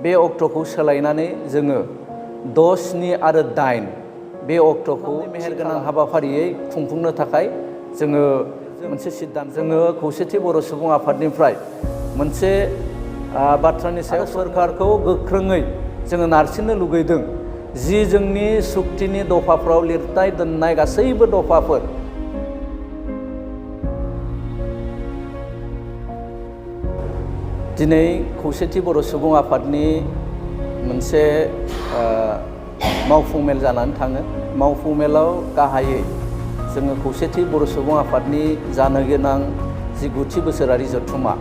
बे अक्ट'खौ सोलायनानै जोङो 6, 7 आरो 8 बे अक्ट'खौ मेहेरगोनां हाबाफारियै खुंफुंनो थाखाय जोङो मोनसे सिद्धान्त जोङो खौसेथि बर' सुबुं आफादनिफ्राय मोनसे बाथ्रानि सायाव सोरखारखौ गोख्रोङै जोङो नारसिननो लुगैदों। जि जोंनि सुक्तिनि दफाफ्राव लिरनाय दोननाय गासैबो दफाफोर दिनै खौसेथि बर' सुबुं आफादनि मोनसे मावफुं मेल जानानै थाङो। मावफुं मेलाव गाहायै जोङो खौसेथि बर' सुबुं आफादनि जानो गोनां जि 9थि बोसोरारि जथुम्मा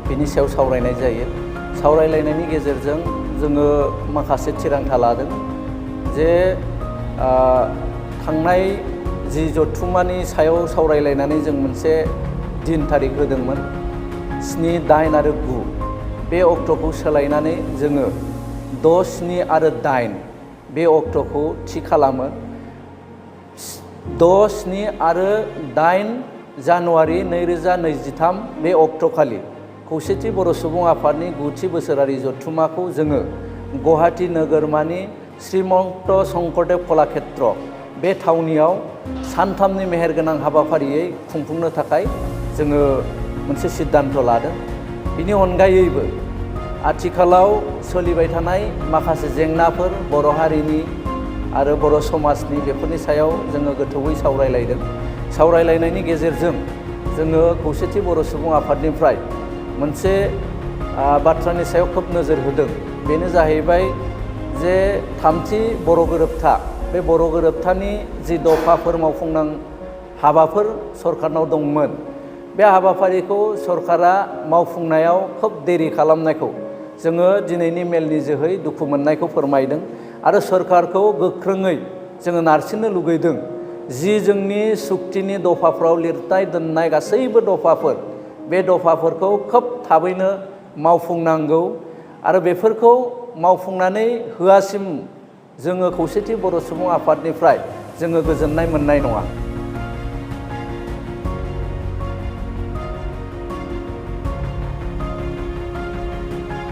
बेनि सायाव सावरायनाय जायो। सावरायलायनायनि गेजेरजों जोङो माखासे थिरांथा लादों जे थांनाय जि जथुम्मानि सायाव सावरायलायनानै जों मोनसे दिन थारिख होदोंमोन 7, 8 आरो 9 बे अक्ट'खौ सोलायनानै जोङो 6, 7 आरो 8 बे अक्ट'खौ थि खालामो। 6, 7 आरो 8 जानुवारि 2023 बे अक्ट'खालि खौसेथि बर' सुबुं आफादनि 9थि बोसोरारि जथुम्माखौ जोङो गुवाहाटी नोगोरमानि श्रीमन्त शंकरदेव कलाक्षेत्र बे थावनियाव सानथामनि मेहेरगोनां हाबाफारियै खुंफुंनो थाखाय जोङो मोनसे सिद्धान्त लादों। बिनि अनगायैबो आथिखालाव सोलिबाय थानाय माखासे जेंनाफोर बर' हारिनि आरो बर' समाजनि बेफोरनि सायाव जोङो गोथौयै सावरायलायदों। सावरायलायनायनि गेजेरजों जोङो खौसेथि बर' सुबुं आफादनिफ्राय मोनसे बाथ्रानि सायाव खोब नोजोर होदों। बेनो जाहैबाय जे 3थि बर' गोरोबथा बे बर' गोरोबथानि जि दफाफोर मावफुंनां हाबाफोर सरकारनाव दंमोन बे हाबाफारिखौ सरकारा मावफुंनायाव खोब देरि खालामनायखौ जोङो दिनैनि मेलनि जोहै दुखु मोननायखौ फोरमायदों आरो सरकारखौ गोख्रोङै जोङो नारसिननो लुगैदों। जि जोंनि सुक्तिनि दफाफ्राव लिरनाय दोननाय गासैबो दफाफोर बे दफाफोरखौ खोब थाबैनो मावफुंनांगौ आरो बेफोरखौ मावफुंनानै होआसिम जोङो खौसेथि बर' सुबुं आफादनिफ्राय जोङो गोजोननाय मोननाय नङा।